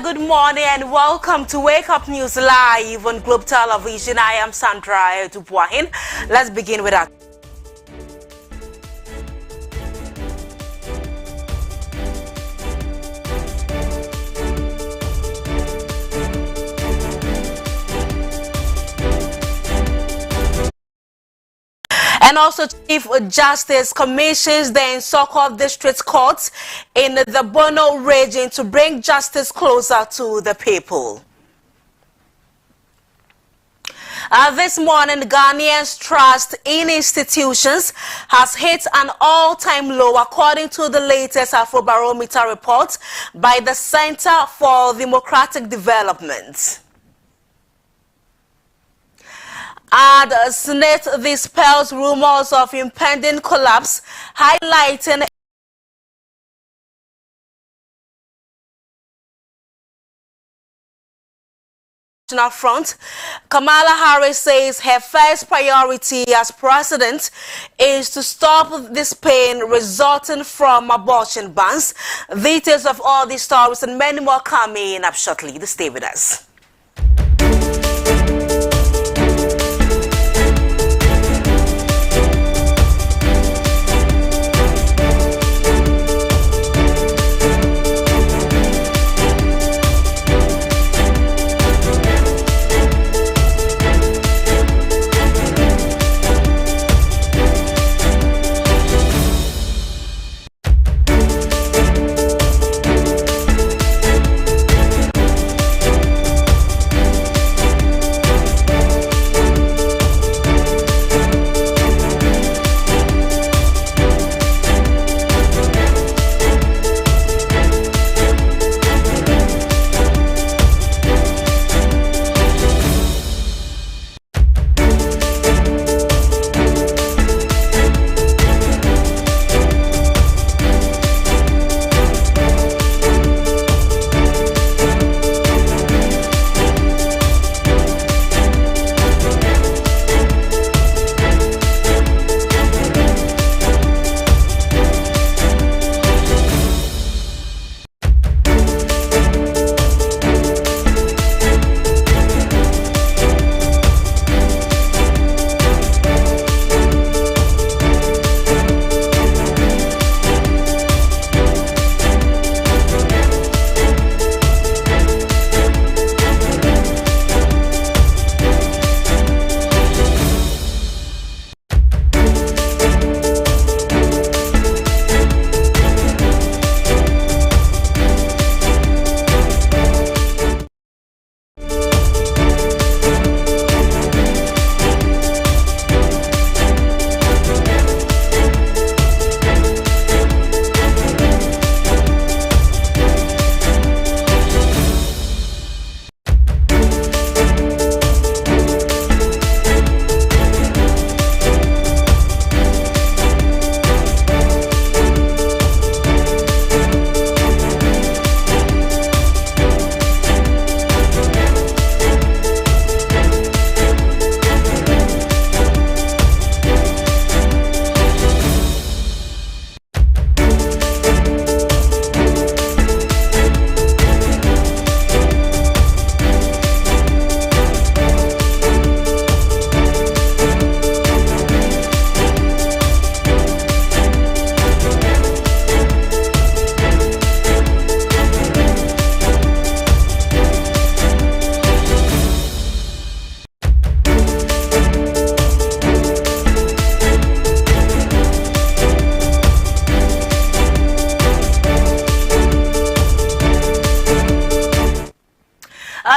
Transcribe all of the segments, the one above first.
good morning and welcome to Wake Up News Live on Globe Television. I am Sandra to BOAHEN. Let's begin with that. And also, Chief Justice commissions the Nsoko District Court in the Bono region to bring justice closer to the people. This morning, Ghanaians' trust in institutions has hit an all-time low according to the latest Afrobarometer report by the Center for Democratic Development. And Senate dispels rumors of impending collapse, highlighting national front. Kamala Harris says her first priority as president is to stop this pain resulting from abortion bans. Details of all these stories and many more coming up shortly. Stay with us.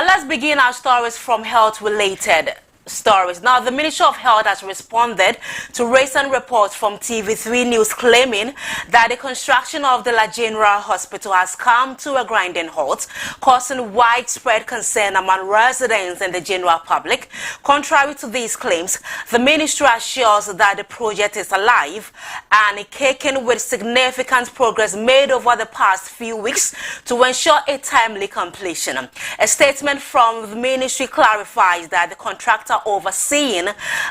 Let's begin our stories from health-related stories. Now, the Ministry of Health has responded to recent reports from TV3 News claiming that the construction of the La General Hospital has come to a grinding halt, causing widespread concern among residents and the general public. Contrary to these claims, the ministry assures that the project is alive and kicking with significant progress made over the past few weeks to ensure a timely completion. A statement from the ministry clarifies that the contractor contractor overseeing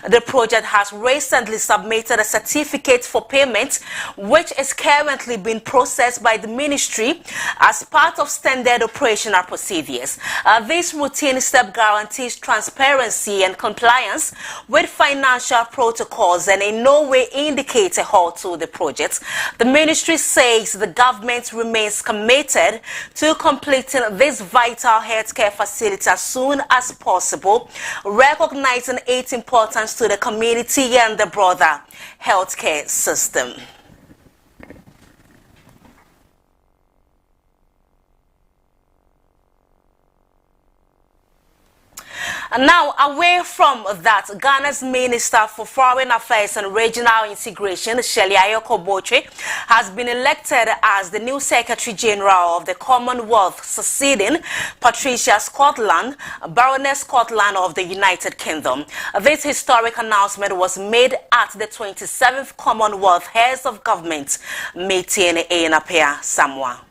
the project has recently submitted a certificate for payment, which is currently being processed by the ministry as part of standard operational procedures. This routine step guarantees transparency and compliance with financial protocols and in no way indicates a halt to the project. The ministry says the government remains committed to completing this vital healthcare facility as soon as possible, recognizing its importance to the community and the broader healthcare system. And now, away from that, Ghana's Minister for Foreign Affairs and Regional Integration, Shirley Ayokoboche, has been elected as the new Secretary General of the Commonwealth, succeeding Patricia Scotland, Baroness Scotland of the United Kingdom. This historic announcement was made at the 27th Commonwealth Heads of Government meeting in Apia, Samoa.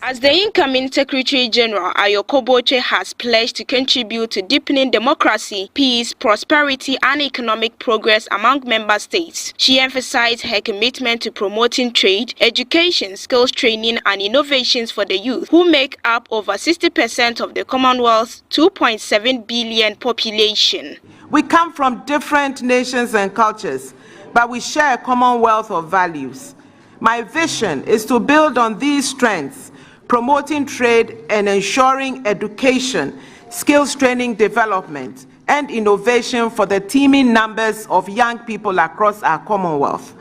As the incoming Secretary General, Ayokoboche has pledged to contribute to deepening democracy, peace, prosperity, and economic progress among member states. She emphasized her commitment to promoting trade, education, skills training, and innovations for the youth, who make up over 60% of the Commonwealth's 2.7 billion population. We come from different nations and cultures, but we share a commonwealth of values. My vision is to build on these strengths, promoting trade and ensuring education, skills training development, and innovation for the teeming numbers of young people across our Commonwealth.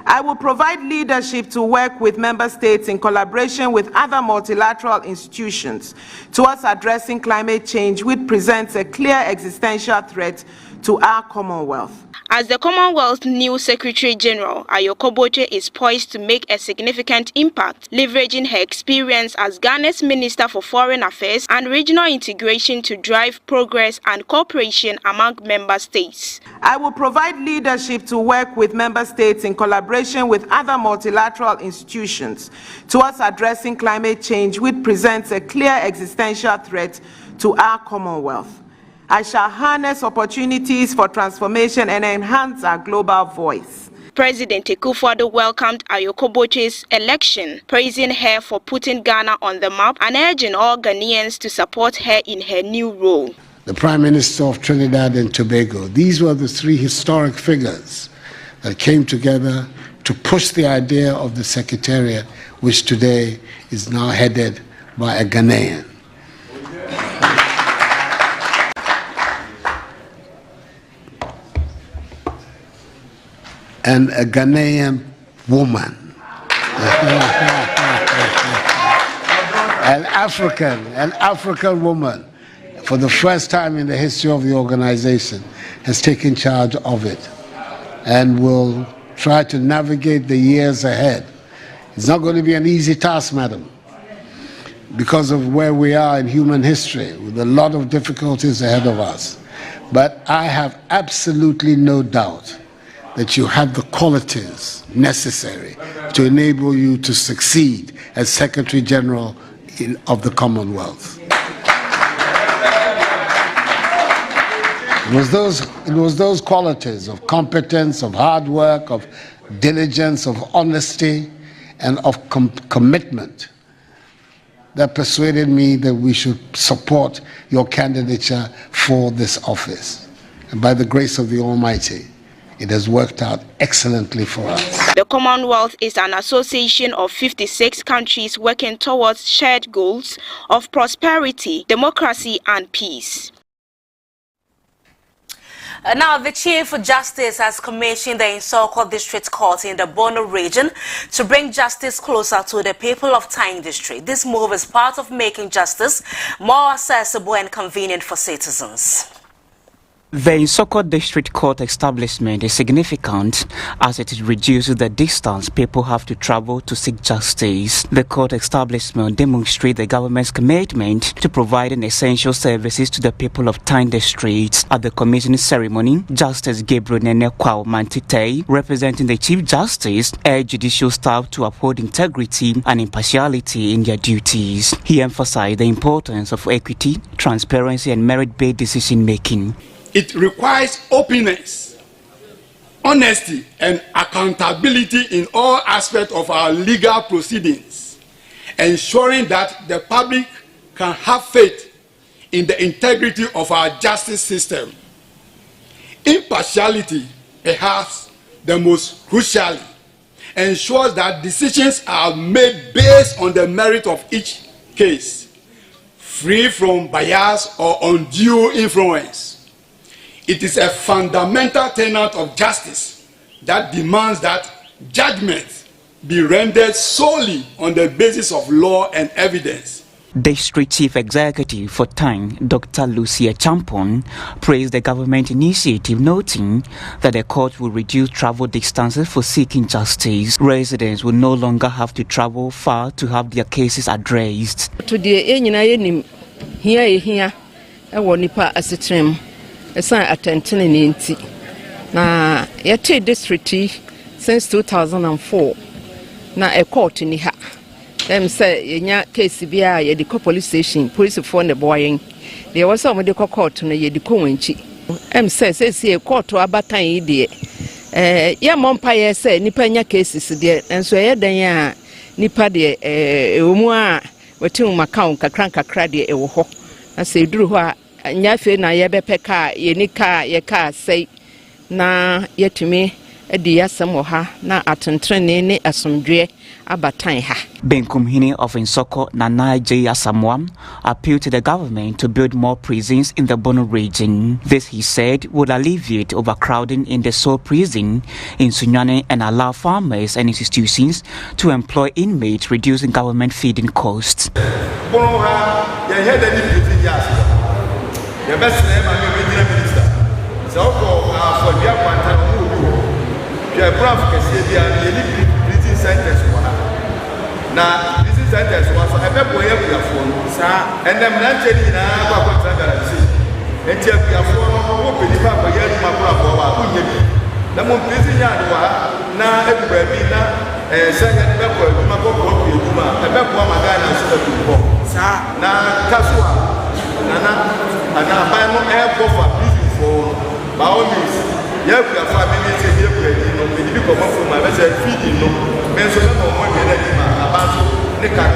I will provide leadership to work with member states in collaboration with other multilateral institutions towards addressing climate change, which presents a clear existential threat to our Commonwealth. As the Commonwealth's new Secretary General, Ayokoboche is poised to make a significant impact, leveraging her experience as Ghana's Minister for Foreign Affairs and Regional Integration to drive progress and cooperation among member states. I will provide leadership to work with member states in collaboration with other multilateral institutions towards addressing climate change, which presents a clear existential threat to our Commonwealth. I shall harness opportunities for transformation and enhance our global voice. President Akufo-Addo welcomed Ayokoboche's election, praising her for putting Ghana on the map and urging all Ghanaians to support her in her new role. The Prime Minister of Trinidad and Tobago, these were the three historic figures that came together to push the idea of the Secretariat, which today is now headed by a Ghanaian. And a Ghanaian woman, an African woman, for the first time in the history of the organization, has taken charge of it and will try to navigate the years ahead. It's not going to be an easy task, madam, because of where we are in human history, with a lot of difficulties ahead of us. But I have absolutely no doubt that you have the qualities necessary to enable you to succeed as Secretary General of the Commonwealth. It was those qualities of competence, of hard work, of diligence, of honesty, and of commitment that persuaded me that we should support your candidature for this office. And by the grace of the Almighty, it has worked out excellently for us. The Commonwealth is an association of 56 countries working towards shared goals of prosperity, democracy, and peace. Now, the Chief Justice has commissioned the Insoko District Court in the Bono region to bring justice closer to the people of Tyne District. This move is part of making justice more accessible and convenient for citizens. The Insoko District Court establishment is significant as it reduces the distance people have to travel to seek justice. The court establishment demonstrates the government's commitment to providing essential services to the people of Tyne District. At the commissioning ceremony, Justice Gabriel Nenekwa Mantite, representing the Chief Justice, urged judicial staff to uphold integrity and impartiality in their duties. He emphasized the importance of equity, transparency, and merit-based decision-making. It requires openness, honesty, and accountability in all aspects of our legal proceedings, ensuring that the public can have faith in the integrity of our justice system. Impartiality, perhaps the most crucial, ensures that decisions are made based on the merit of each case, free from bias or undue influence. It is a fundamental tenet of justice that demands that judgment be rendered solely on the basis of law and evidence. District Chief Executive for Tang, Dr. Lucia Champon, praised the government initiative, noting that the court will reduce travel distances for seeking justice. Residents will no longer have to travel far to have their cases addressed. Today, here, I want nipa asitrem. Esan attention in inti. Na yete district since 2004. Na a court ni ha. Them say yenya case bia ye de police station, police for the boying. There was some de court na ye de wenchi. Say court abatan yi de. Ya monpa say nipa nya cases de enso ye dan ya nipa de emu a wetim account kakra de ewo ho. Na say duru ho a nya fe na ye bepeka ye ni ka ye ka say na yetumi edi yasem ha na atentrene ne asomdwe abatan ha. Benkumhini of Nsoko Nana J. Asamoah appealed to the government to build more prisons in the Bono region. This, he said, would alleviate overcrowding in the Seoul prison in Sunyane and allow farmers and institutions to employ inmates, reducing government feeding costs. Now, this is sentence was a pepper way of your phone, and then Lanchini and I got to and check your phone, open the papa, yet my brother, the moon prison yard, now everybody, and second pepper, my book, a pepper, my guy, and so now Kasua, and I buy no airport for prison for by all means. Yeah, we are 5 minutes here, you come up from my message, feeding no, men so more about the car.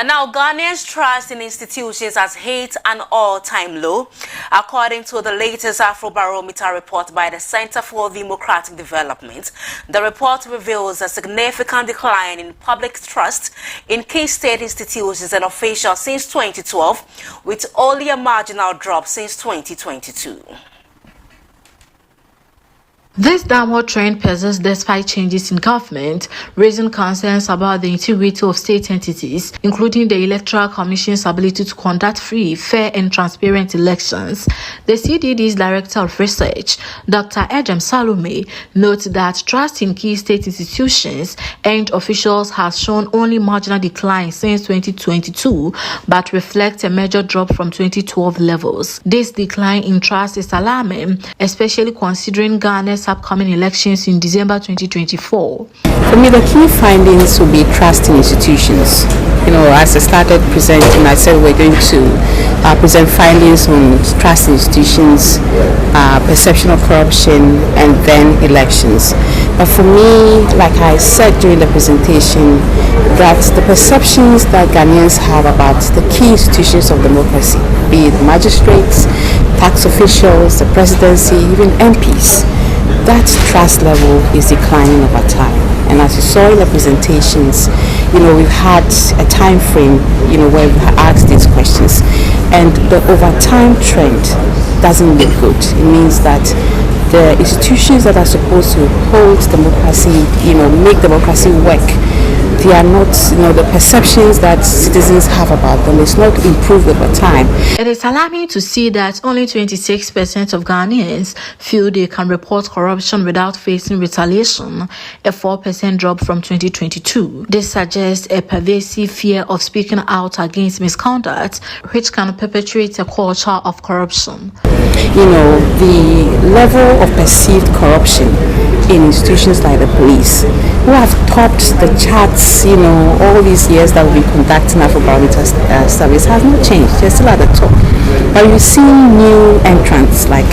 Now, Ghanaians' trust in institutions has hit an all-time low, according to the latest Afrobarometer report by the Center for Democratic Development. The report reveals a significant decline in public trust in key state institutions and officials since 2012, with only a marginal drop since 2022. This downward trend persists despite changes in government, raising concerns about the integrity of state entities, including the Electoral Commission's ability to conduct free, fair and transparent elections. The CDD's Director of Research, Dr. Ejem Salome, notes that trust in key state institutions and officials has shown only marginal decline since 2022, but reflects a major drop from 2012 levels. This decline in trust is alarming, especially considering Ghana's upcoming elections in December 2024. For me, the key findings will be trust in institutions. You know, as I started presenting, I said we're going to present findings on trust in institutions, perception of corruption, and then elections. But for me, like I said during the presentation, that the perceptions that Ghanaians have about the key institutions of democracy, be it magistrates, tax officials, the presidency, even MPs, that trust level is declining over time. And as you saw in the presentations, you know, we've had a time frame, you know, where we asked these questions, and the over time trend doesn't look good. It means that the institutions that are supposed to hold democracy, you know, make democracy work, they are not, you know, the perceptions that citizens have about them is not improved over time. It is alarming to see that only 26% of Ghanaians feel they can report corruption without facing retaliation, a 4% drop from 2022. This suggests a pervasive fear of speaking out against misconduct, which can perpetuate a culture of corruption. You know, the level of perceived corruption in institutions like the police, who have topped the charts this, all these years that we've been conducting Afrobarometer surveys has not changed. They're still at the top. But you see new entrants like,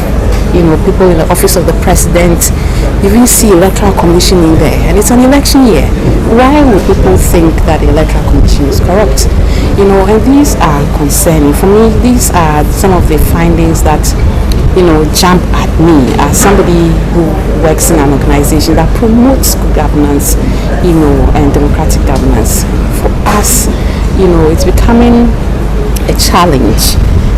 people in the office of the president. You even see electoral commission in there, and it's an election year. Why would people think that the electoral commission is corrupt? And these are concerning. For me, these are some of the findings that jump at me as somebody who works in an organization that promotes good governance, and democratic governance. For us, it's becoming a challenge,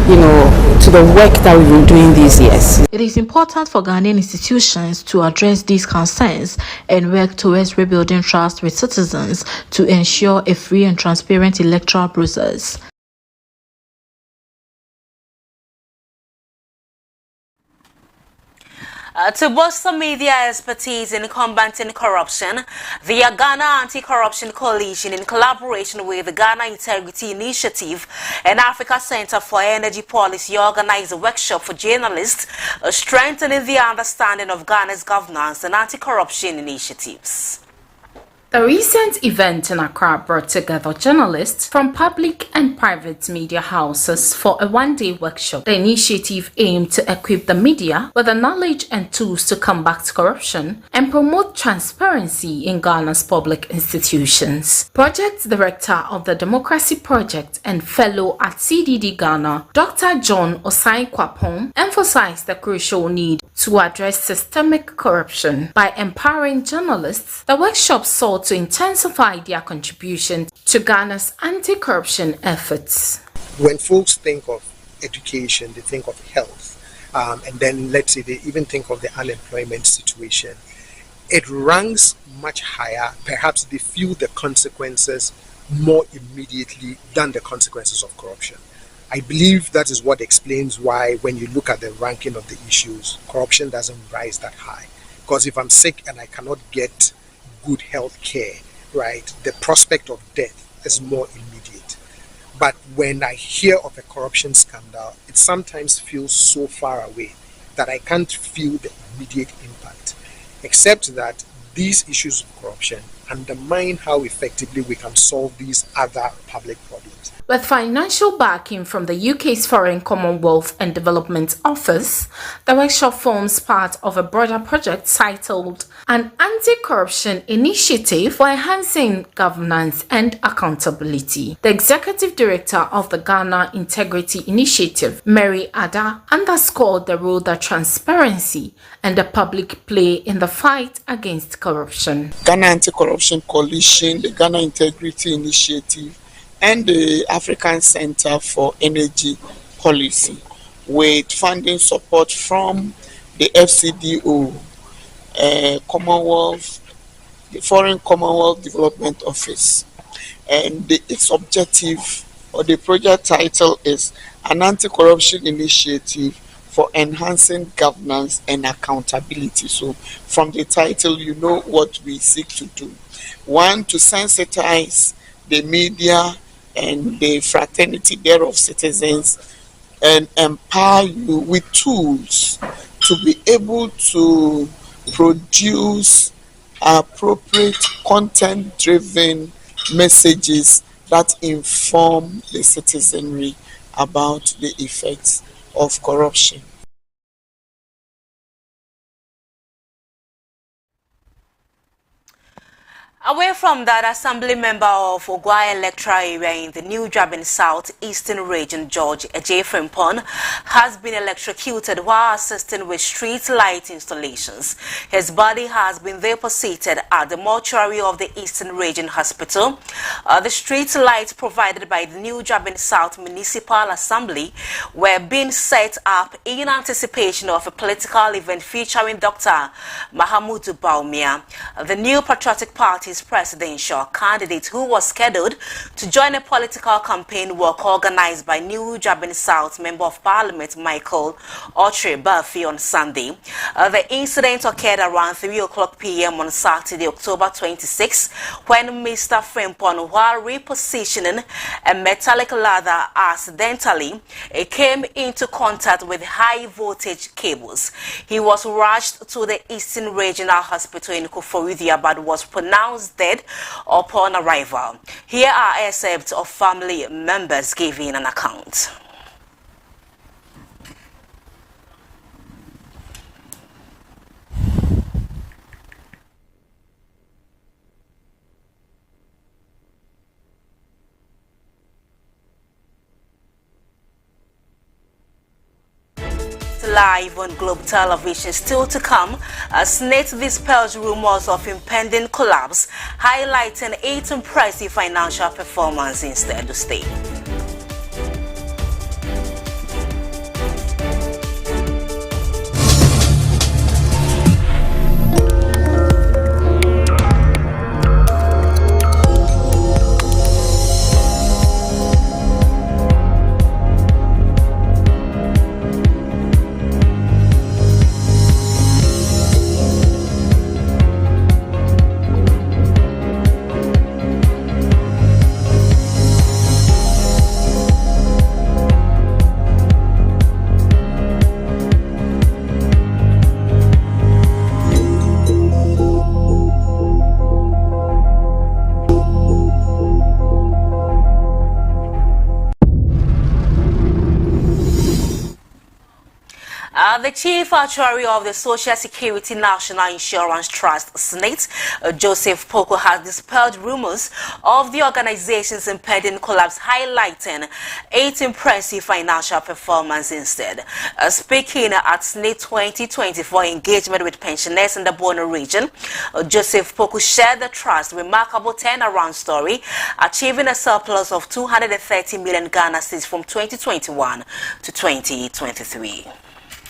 to the work that we've been doing these years. It is important for Ghanaian institutions to address these concerns and work towards rebuilding trust with citizens to ensure a free and transparent electoral process. To bolster media expertise in combating corruption, the Ghana Anti-Corruption Coalition, in collaboration with the Ghana Integrity Initiative and Africa Center for Energy Policy, organized a workshop for journalists strengthening the understanding of Ghana's governance and anti-corruption initiatives. The recent event in Accra brought together journalists from public and private media houses for a one-day workshop. The initiative aimed to equip the media with the knowledge and tools to combat corruption and promote transparency in Ghana's public institutions. Project Director of the Democracy Project and Fellow at CDD Ghana, Dr. John Osai-Kwapong, emphasized the crucial need to address systemic corruption by empowering journalists. The workshop sought to intensify their contribution to Ghana's anti-corruption efforts. When folks think of education, they think of health, and then let's say they even think of the unemployment situation, it ranks much higher. Perhaps they feel the consequences more immediately than the consequences of corruption. I believe that is what explains why when you look at the ranking of the issues, corruption doesn't rise that high. Because if I'm sick and I cannot get good health care, right, the prospect of death is more immediate. But when I hear of a corruption scandal, it sometimes feels so far away that I can't feel the immediate impact, except that these issues of corruption undermine how effectively we can solve these other public problems. With financial backing from the UK's Foreign Commonwealth and Development Office, the workshop forms part of a broader project titled An Anti-Corruption Initiative for Enhancing Governance and Accountability. The Executive Director of the Ghana Integrity Initiative, Mary Ada, underscored the role that transparency and the public play in the fight against corruption. Ghana Anti-Corruption Coalition, the Ghana Integrity Initiative, and the African Center for Energy Policy, with funding support from the FCDO, Commonwealth, the Foreign Commonwealth Development Office. And its objective, or the project title, is An Anti-Corruption Initiative for Enhancing Governance and Accountability. So from the title, you know what we seek to do. One, to sensitize the media and the fraternity thereof citizens and empower you with tools to be able to produce appropriate content-driven messages that inform the citizenry about the effects of corruption. Away from that, Assembly Member of Ogwai electoral area in the New Jabin South Eastern Region, George J. Frimpong, has been electrocuted while assisting with street light installations. His body has been deposited at the mortuary of the Eastern Region Hospital. The street lights provided by the New Jabin South Municipal Assembly were being set up in anticipation of a political event featuring Dr. Mahamudu Bawumia, the new Patriotic Party's presidential candidate, who was scheduled to join a political campaign work organized by New Jabin South Member of Parliament Michael Otre Burfi on Sunday. The incident occurred around 3 o'clock p.m. on Saturday, October 26, when Mr. Frimpong, while repositioning a metallic ladder. Accidentally, it came into contact with high voltage cables. He was rushed to the Eastern Regional Hospital in Koforidua but was pronounced dead upon arrival. Here are excerpts of family members giving an account. Live on Globe Television, still to come, SNIT dispels rumors of impending collapse, highlighting 8 impressive financial performance in Edo State. The Chief Actuary of the Social Security National Insurance Trust, SNIT, Joseph Poku, has dispelled rumors of the organization's impending collapse, highlighting 8 impressive financial performance instead. Speaking at SNIT 2024 engagement with pensioners in the Bono region, Joseph Poku shared the trust's remarkable turnaround story, achieving a surplus of 230 million Ghana cedis from 2021 to 2023.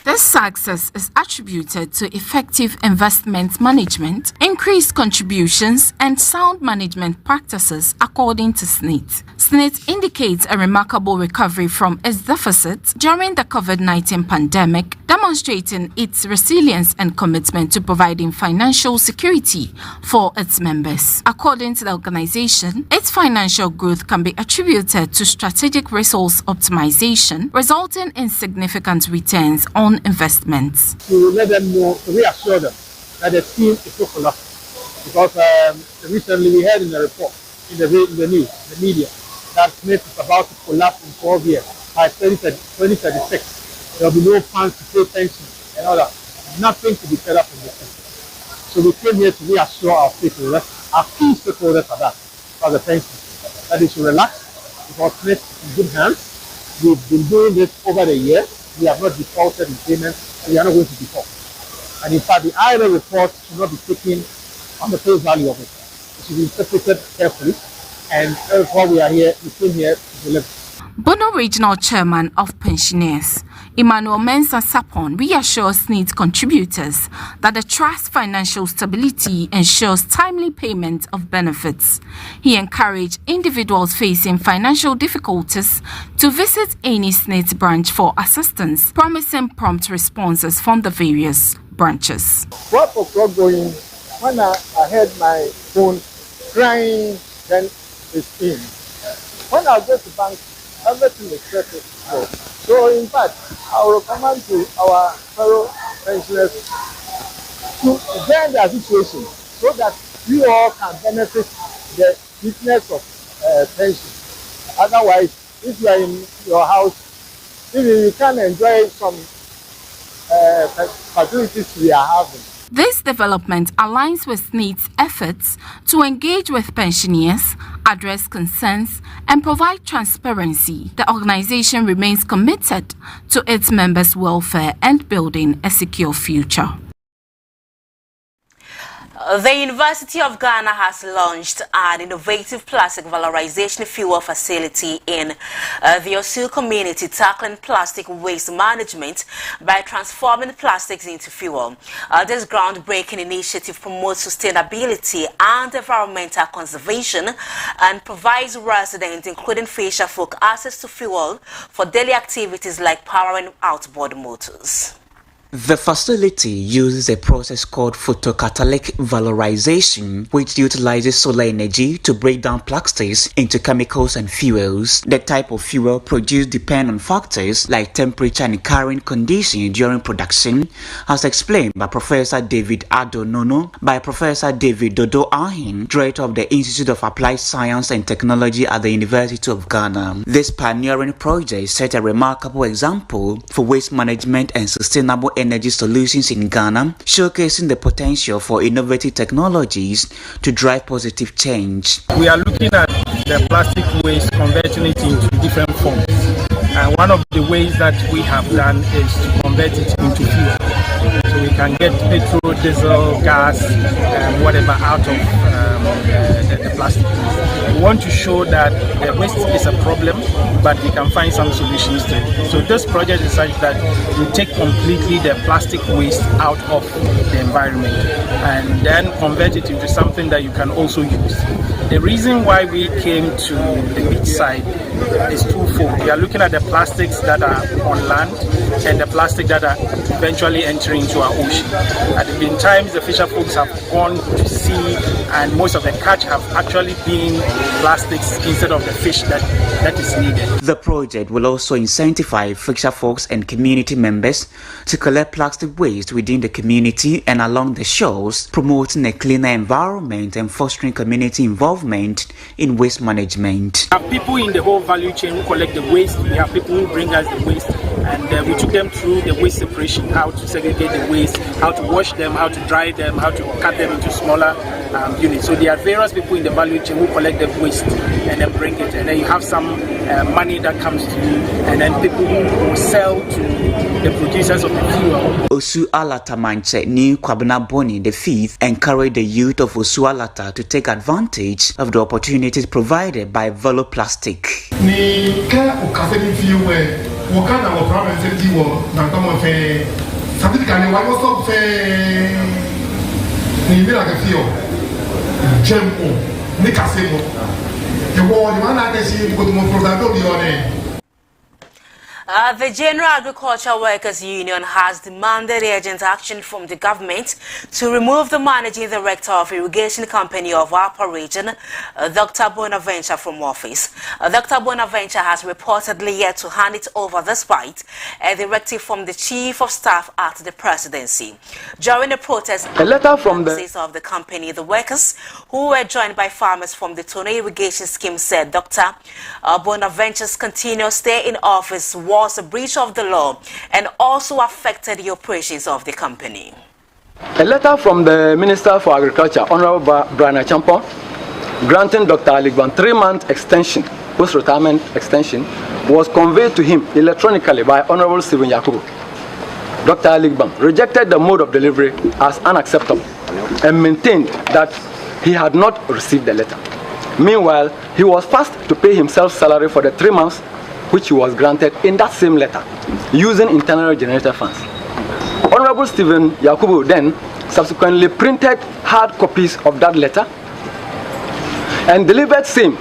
This success is attributed to effective investment management, increased contributions, and sound management practices, according to SNIT. SNIT indicates a remarkable recovery from its deficit during the COVID-19 pandemic, demonstrating its resilience and commitment to providing financial security for its members. According to the organization, its financial growth can be attributed to strategic resource optimization, resulting in significant returns on investments. To let them know, to reassure them that the team is not collapsing. Because recently we heard in the report, in the news, the media, that SNIT is about to collapse in 12 years. By 2036, there will be no funds to pay pensions and all that. Nothing to be set up in the system. So we came here to reassure our stakeholders, our key stakeholders are that, for the pensions, that they should relax, because SNIT is in good hands. We've been doing this over the years. We have not defaulted in payments, and we are not going to default. And in fact, the IMF report should not be taken on the face value of it. It should be interpreted carefully, and therefore we are here, we came here to deliver. Bono Regional Chairman of Pensioners, Emmanuel Mensah Sapon, reassures SNIT contributors that the trust's financial stability ensures timely payment of benefits. He encouraged individuals facing financial difficulties to visit any SNIT branch for assistance, promising prompt responses from the various branches. 12 o'clock going, when I heard my phone crying, then it's in. When I go to bank, everything is settled. So in fact, I will recommend to our fellow pensioners to bear their situation so that we all can benefit the sweetness of pension. Otherwise, if you are in your house, you can enjoy some facilities we are having. This development aligns with SNIT's efforts to engage with pensioners, address concerns, and provide transparency. The organization remains committed to its members' welfare and building a secure future. The University of Ghana has launched an innovative plastic valorization fuel facility in the Osul community, tackling plastic waste management by transforming plastics into fuel. This groundbreaking initiative promotes sustainability and environmental conservation and provides residents, including fisher folk, access to fuel for daily activities like powering outboard motors. The facility uses a process called photocatalytic valorization, which utilizes solar energy to break down plastics into chemicals and fuels. The type of fuel produced depends on factors like temperature and carrying conditions during production, as explained by Professor David Adonono by Professor David Dodo Ahin, Director of the Institute of Applied Science and Technology at the University of Ghana. This pioneering project set a remarkable example for waste management and sustainable energy solutions in Ghana, showcasing the potential for innovative technologies to drive positive change. We are looking at the plastic waste, converting it into different forms. And one of the ways that we have done is to convert it into fuel. So we can get petrol, diesel, gas, whatever out of the plastic waste. We want to show that the waste is a problem, but we can find some solutions to it. So this project is such that we take completely the plastic waste out of the environment and then convert it into something that you can also use. The reason why we came to the beach side is twofold. We are looking at the plastics that are on land and the plastic that are eventually entering into our ocean. At the times the fisher folks have gone to sea and most of the catch have actually been plastics instead of the fish that is needed. The project will also incentivize fisher folks and community members to collect plastic waste within the community and along the shores, promoting a cleaner environment and fostering community involvement in waste management. We have people in the whole value chain who collect the waste. We have people who bring us the waste, and we took them through the waste separation, how to segregate the waste, how to wash them, how to dry them, how to cut them into smaller units. So there are various people in the value chain who collect the waste and then bring it, and then you have some money that comes to you, and then people who sell to the producers of the fuel. Osu Alata Manche New Kwabena Boni the fifth encouraged the youth of Osu Alata to take advantage of the opportunities provided by Velo Plastic. The General Agricultural Workers Union has demanded urgent action from the government to remove the managing director of irrigation company of Upper Region, Dr. Bonaventure, from office. Dr. Bonaventure has reportedly yet to hand it over despite a directive from the Chief of Staff at the Presidency. During the protest, a letter from the company, the workers who were joined by farmers from the Tono irrigation scheme said Dr. Bonaventure's continuous stay in office was a breach of the law and also affected the operations of the company. A letter from the Minister for Agriculture, Honorable Brian Champon, granting Dr. Aligban 3-month extension, post-retirement extension, was conveyed to him electronically by Honorable Stephen Yakubu. Dr. Aligban rejected the mode of delivery as unacceptable and maintained that he had not received the letter. Meanwhile, he was forced to pay himself salary for the 3 months which he was granted in that same letter, using internally generated funds. Honorable Stephen Yakubu then subsequently printed hard copies of that letter and delivered same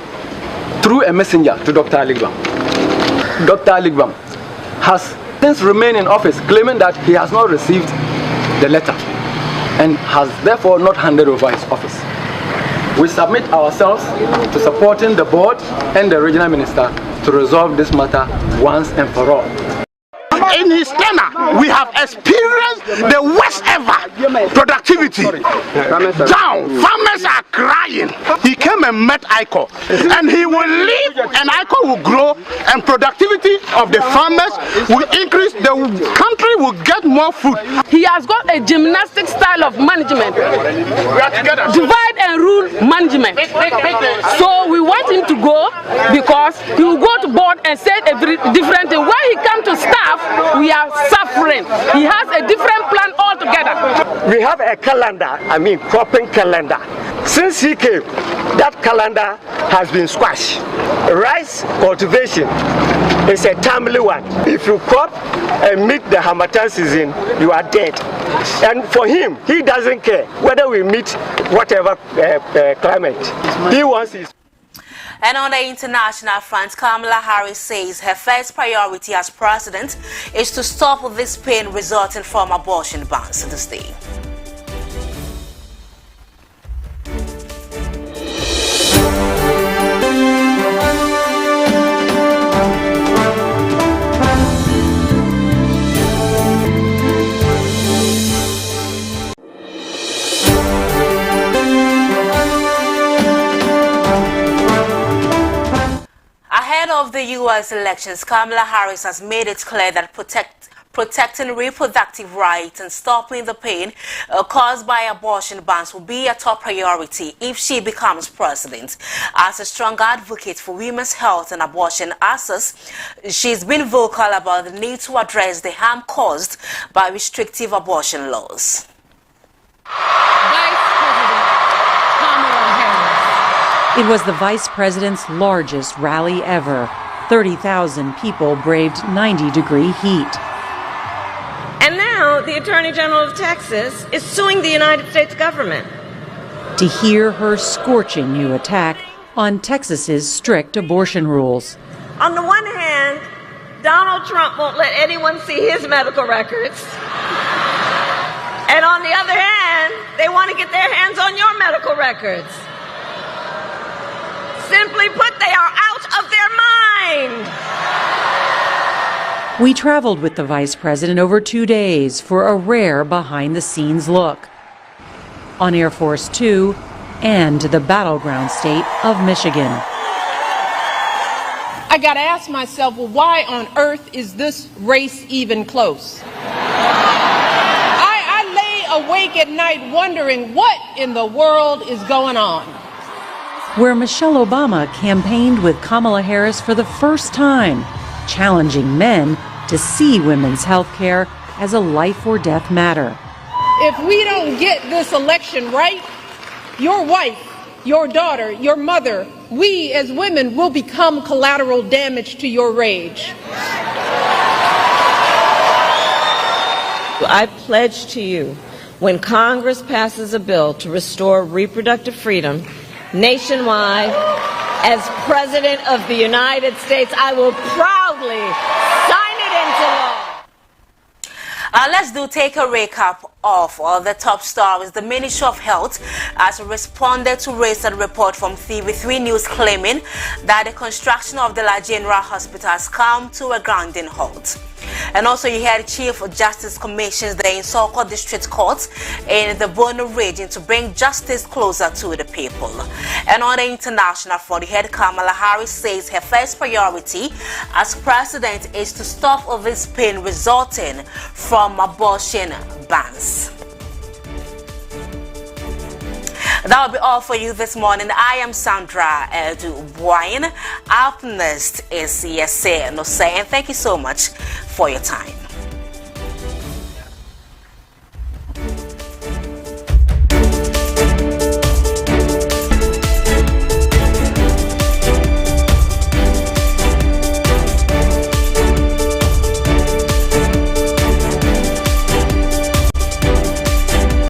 through a messenger to Dr. Aligbam. Dr. Aligbam has since remained in office, claiming that he has not received the letter and has therefore not handed over his office. We submit ourselves to supporting the board and the regional minister to resolve this matter once and for all. In his tenure, we have experienced the worst ever productivity. Down, farmers are crying. He came and met ICO, and he will leave, and ICO will grow, and productivity of the farmers will increase. The country will get more food. He has got a gymnastic style of management, divide and rule management. So we want him to go because he will go to board and say every different thing. When he comes to staff, we are suffering. He has a different plan altogether. We have a calendar, cropping calendar. Since he came, that calendar has been squashed. Rice cultivation is a timely one. If you crop and meet the Harmattan season, you are dead. And for him, he doesn't care whether we meet whatever climate. He wants his. And on the international front, Kamala Harris says her first priority as president is to stop this pain resulting from abortion bans this day. Ahead of the U.S. elections, Kamala Harris has made it clear that protecting reproductive rights and stopping the pain caused by abortion bans will be a top priority if she becomes president. As a strong advocate for women's health and abortion access, she's been vocal about the need to address the harm caused by restrictive abortion laws. It was the vice president's largest rally ever. 30,000 people braved 90-degree heat. And now the Attorney General of Texas is suing the United States government. To hear her scorching new attack on Texas's strict abortion rules. On the one hand, Donald Trump won't let anyone see his medical records. And on the other hand, they want to get their hands on your medical records. Simply put, they are out of their mind. We traveled with the vice president over 2 days for a rare behind-the-scenes look on Air Force 2 and the battleground state of Michigan. I got to ask myself, well, why on earth is this race even close? I lay awake at night wondering what in the world is going on. Where Michelle Obama campaigned with Kamala Harris for the first time, challenging men to see women's health care as a life or death matter. If we don't get this election right, your wife, your daughter, your mother, we as women will become collateral damage to your rage. I pledge to you, when Congress passes a bill to restore reproductive freedom nationwide, as President of the United States, I will proudly sign it into law. Let's take a recap of the top stories. The Ministry of Health has responded to recent report from TV3 News claiming that the construction of the La General Hospital has come to a grinding halt. And also you heard Chief Justice commissions the Insoko District Court in the Bono region to bring justice closer to the people. And on the international front, you heard Kamala Harris says her first priority as president is to stop this pain resulting from abortion bans. That will be all for you this morning. I am Sandra BOAHEN. Up next is Yese No Say, and thank you so much for your time.